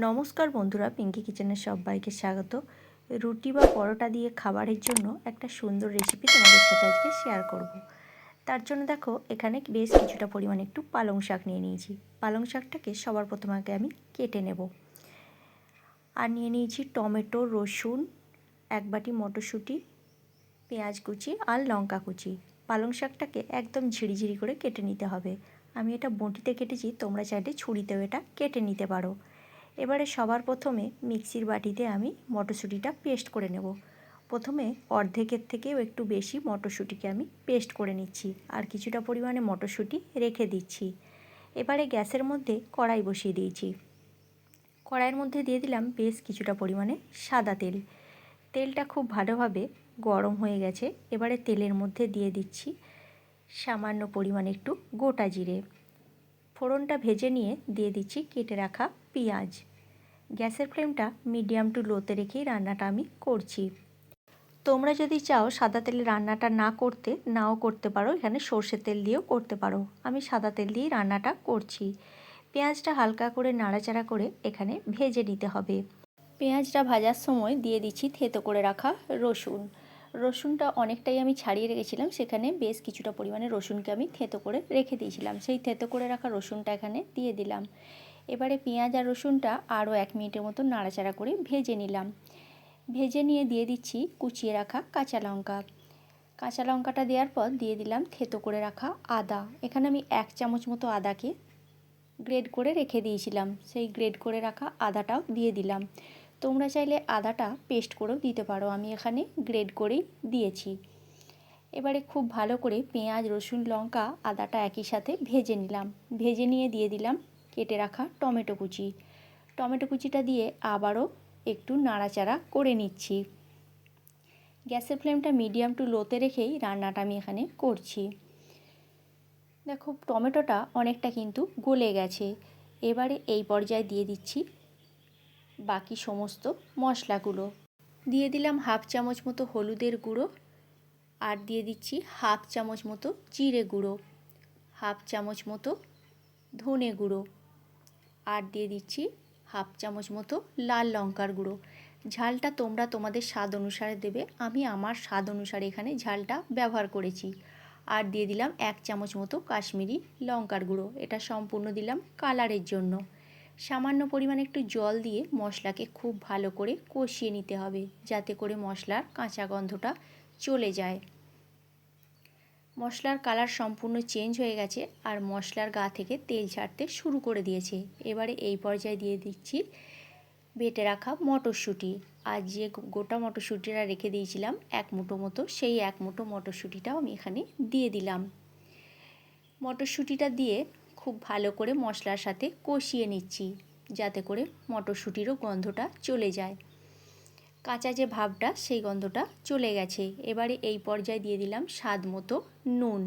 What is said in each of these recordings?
নমস্কার বন্ধুরা, পিঙ্কি কিচেনের সবাইকে স্বাগত। রুটি বা পরোটা দিয়ে খাবারের জন্য একটা সুন্দর রেসিপি তোমাদের সাথে আজকে শেয়ার করব। তার জন্য দেখো এখানে বেশ কিছুটা পরিমাণে একটু পালং শাক নিয়ে নিয়েছি। পালং শাকটাকে সবার প্রথমে আগে আমি কেটে নেব। আর নিয়ে নিয়েছি টমেটো, রসুন, এক বাটি মটরশুঁটি, পেঁয়াজ কুচি আর লঙ্কা কুচি। পালং শাকটাকে একদম ঝিরিঝিরি করে কেটে নিতে হবে। আমি এটা বঁটিতে কেটেছি, তোমরা চাইলে ছুরিতেও এটা কেটে নিতে পারো। এবারে সবার প্রথমে মিক্সির বাটিতে আমি মটরশুঁটিটা পেস্ট করে নেব। প্রথমে অর্ধেকের থেকেও একটু বেশি মটরশুঁটিকে আমি পেস্ট করে নিচ্ছি, আর কিছুটা পরিমাণে মটরশুঁটি রেখে দিচ্ছি। এবারে গ্যাসের মধ্যে কড়াই বসিয়ে দিয়েছি। কড়াইয়ের মধ্যে দিয়ে দিলাম বেশ কিছুটা পরিমাণে সাদা তেল। তেলটা খুব ভালোভাবে গরম হয়ে গেছে। এবারে তেলের মধ্যে দিয়ে দিচ্ছি সামান্য পরিমাণে একটু গোটা জিরে। ফোড়নটা ভেজে নিয়ে দিয়ে দিচ্ছি কেটে রাখা পেঁয়াজ। গ্যাসের ফ্লেমটা মিডিয়াম টু লোতে রেখেই রান্নাটা আমি করছি। তোমরা যদি চাও সাদা তেলে রান্নাটা না করতে, নাও করতে পারো, এখানে সর্ষের তেল দিয়েও করতে পারো। আমি সাদা তেল দিয়েই রান্নাটা করছি। পেঁয়াজটা হালকা করে নাড়াচাড়া করে এখানে ভেজে নিতে হবে। পেঁয়াজটা ভাজার সময় দিয়ে দিচ্ছি থেতো করে রাখা রসুন। রসুনটা অনেকটাই আমি ছাড়িয়ে রেখেছিলাম, সেখানে বেশ কিছুটা পরিমাণে রসুনকে আমি থেতো করে রেখে দিয়েছিলাম। সেই থেতো করে রাখা রসুনটা এখানে দিয়ে দিলাম। এবারে পেঁয়াজ আর রসুনটা আরও 1 মিনিটের মতো নাড়াচাড়া করে ভেজে নিলাম। ভেজে নিয়ে দিয়ে দিচ্ছি কুচিয়ে রাখা কাঁচা লঙ্কা। কাঁচা লঙ্কাটা দেওয়ার পর দিয়ে দিলাম থেতো করে রাখা আদা। এখানে আমি 1 চামচ মতো আদাকে গ্রেড করে রেখে দিয়েছিলাম, সেই গ্রেড করে রাখা আদাটাও দিয়ে দিলাম। তোমরা চাইলে আদাটা পেস্ট করেও দিতে পারো, আমি এখানে গ্রেড করেই দিয়েছি। এবারে খুব ভালো করে পেঁয়াজ, রসুন, লঙ্কা, আদাটা একই সাথে ভেজে নিলাম। ভেজে নিয়ে দিয়ে দিলাম কেটে রাখা টমেটো কুচি। টমেটো কুচিটা দিয়ে আবারও একটু নাড়াচাড়া করে নিচ্ছি। গ্যাসের ফ্লেমটা মিডিয়াম টু লোতে রেখেই রান্নাটা আমি এখানে করছি। দেখো টমেটোটা অনেকটা কিন্তু গলে গেছে। এবারে এই পর্যায়ে দিয়ে দিচ্ছি বাকি সমস্ত মশলাগুলো। দিয়ে দিলাম 1/2 চামচ মতো হলুদের গুঁড়ো, আর দিয়ে দিচ্ছি 1/2 চামচ মতো জিরে গুঁড়ো, 1/2 চামচ মতো ধনে গুঁড়ো, আর দিয়ে দিচ্ছি 1/2 চামচ মতো লাল লঙ্কার গুঁড়ো। ঝালটা তোমরা তোমাদের স্বাদ অনুসারে দেবে, আমি আমার স্বাদ অনুসারে এখানে ঝালটা ব্যবহার করেছি। আর দিয়ে দিলাম 1 চামচ মতো কাশ্মীরি লঙ্কার গুঁড়ো, এটা সম্পূর্ণ দিলাম কালারের জন্য। সামান্য পরিমাণে একটু জল দিয়ে মশলাকে খুব ভালো করে কষিয়ে নিতে হবে, যাতে করে মশলার কাঁচা গন্ধটা চলে যায়। মশলার কালার সম্পূর্ণ চেঞ্জ হয়ে গেছে আর মশলার গা থেকে তেল ছাড়তে শুরু করে দিয়েছে। এবারে এই পর্যায়ে দিয়ে দিচ্ছি বেটে রাখা মটরশুঁটি। আর যে গোটা মটরশুঁটিটা রেখে দিয়েছিলাম 1 মুঠো মতো, সেই 1 মুঠো মটরশুঁটিটাও আমি এখানে দিয়ে দিলাম। মটরশুঁটিটা দিয়ে খুব ভালো করে মশলার সাথে কষিয়ে নিচ্ছি, যাতে করে মটরশুঁটিরও গন্ধটা চলে যায়। কাঁচা যে ভাবটা, সেই গন্ধটা চলে গেছে। এবারে এই পর্যায়ে দিয়ে দিলাম স্বাদ মতো নুন।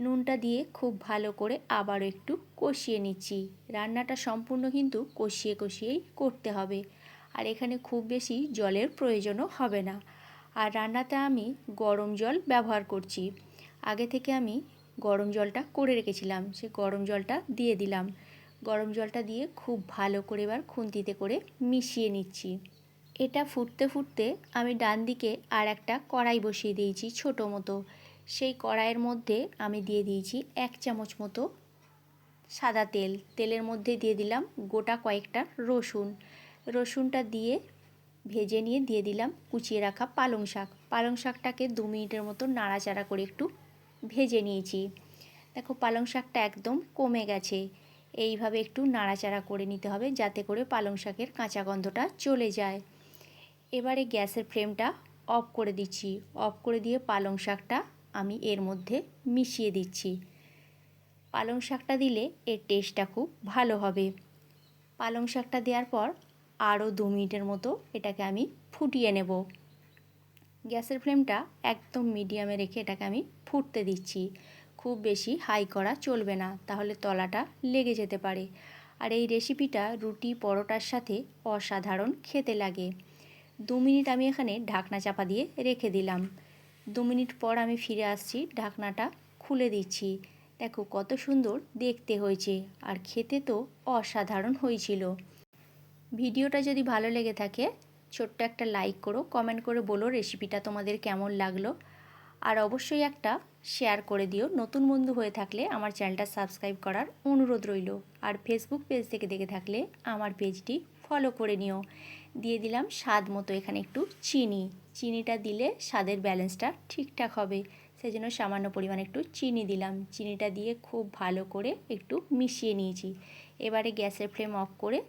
নুনটা দিয়ে খুব ভালো করে আবারও একটু কষিয়ে নিচ্ছি। রান্নাটা সম্পূর্ণ কিন্তু কষিয়ে কষিয়েই করতে হবে, আর এখানে খুব বেশি জলের প্রয়োজনও হবে না। আর রান্নাতে আমি গরম জল ব্যবহার করছি। আগে থেকে আমি গরম জলটা করে রেখেছিলাম, সে গরম জলটা দিয়ে দিলাম। গরম জলটা দিয়ে খুব ভালো করে এবার খুন্তিতে করে মিশিয়ে নিচ্ছি। এটা ফুটতে ফুটতে আমি ডান দিকে আর একটা কড়াই বসিয়ে দিয়েছি ছোটো মতো। সেই কড়াইয়ের মধ্যে আমি দিয়ে দিয়েছি 1 চামচ মতো সাদা তেল। তেলের মধ্যে দিয়ে দিলাম গোটা কয়েকটা রসুন। রসুনটা দিয়ে ভেজে নিয়ে দিয়ে দিলাম কুচিয়ে রাখা পালং শাক। পালং শাকটাকে 2 মিনিটের মতো নাড়াচাড়া করে একটু ভেজে নিয়েছি। দেখো পালং শাকটা একদম কমে গেছে। এইভাবে একটু নাড়াচাড়া করে নিতে হবে, যাতে করে পালং শাকের কাঁচা গন্ধটা চলে যায়। এবারে গ্যাসের ফ্লেমটা অফ করে দিচ্ছি। অফ করে দিয়ে পালং শাকটা আমি এর মধ্যে মিশিয়ে দিচ্ছি। পালং শাকটা দিলে এর টেস্টটা খুব ভালো হবে। পালং শাকটা দেওয়ার পর আরও 2 মিনিটের মতো এটাকে আমি ফুটিয়ে নেব। গ্যাসের ফ্লেমটা একদম মিডিয়ামে রেখে এটাকে আমি ফুটতে দিচ্ছি। খুব বেশি হাই করা চলবে না, তাহলে তলাটা লেগে যেতে পারে। আর এই রেসিপিটা রুটি, পরোটার সাথে অসাধারণ খেতে লাগে। 2 মিনিট আমি এখানে ঢাকনা চাপা দিয়ে রেখে দিলাম। 2 মিনিট পর আমি ফিরে আসছি, ঢাকনাটা খুলে দিচ্ছি। দেখো কত সুন্দর দেখতে হয়েছে, আর খেতে তো অসাধারণ হয়েছিল। ভিডিওটা যদি ভালো লেগে থাকে ছোট্ট একটা লাইক করো, কমেন্ট করে বলো রেসিপিটা তোমাদের কেমন লাগলো। আর অবশ্যই একটা শেয়ার করে দিও। নতুন বন্ধু হয়ে থাকলে আমার চ্যানেলটা সাবস্ক্রাইব করার অনুরোধ রইল। আর ফেসবুক পেজ থেকে দেখে থাকলে আমার পেজটি ফলো করে নিও। দিয়ে দিলাম স্বাদ মতো এখানে একটু চিনিটা দিলে স্বাদের ব্যালেন্সটা ঠিকঠাক হবে, সেজন্য সামান্য পরিমাণে একটু চিনি দিলাম। চিনিটা দিয়ে খুব ভালো করে একটু মিশিয়ে নিয়েছি। এবারে গ্যাসের ফ্লেম অফ করে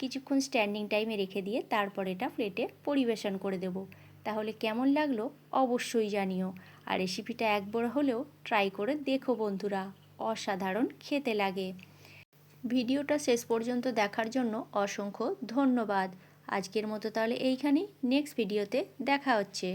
কিছুক্ষণ স্ট্যান্ডিং টাইমে রেখে দিয়ে তারপর এটা প্লেটে পরিবেশন করে দেব। তাহলে কেমন লাগলো অবশ্যই জানিও। আর রেসিপিটা একবার হলেও ট্রাই করে দেখো বন্ধুরা, অসাধারণ খেতে লাগে। ভিডিওটা শেষ পর্যন্ত দেখার জন্য অসংখ্য ধন্যবাদ। আজকের মতো তাহলে এইখানেই, নেক্সট ভিডিওতে দেখা হচ্ছে।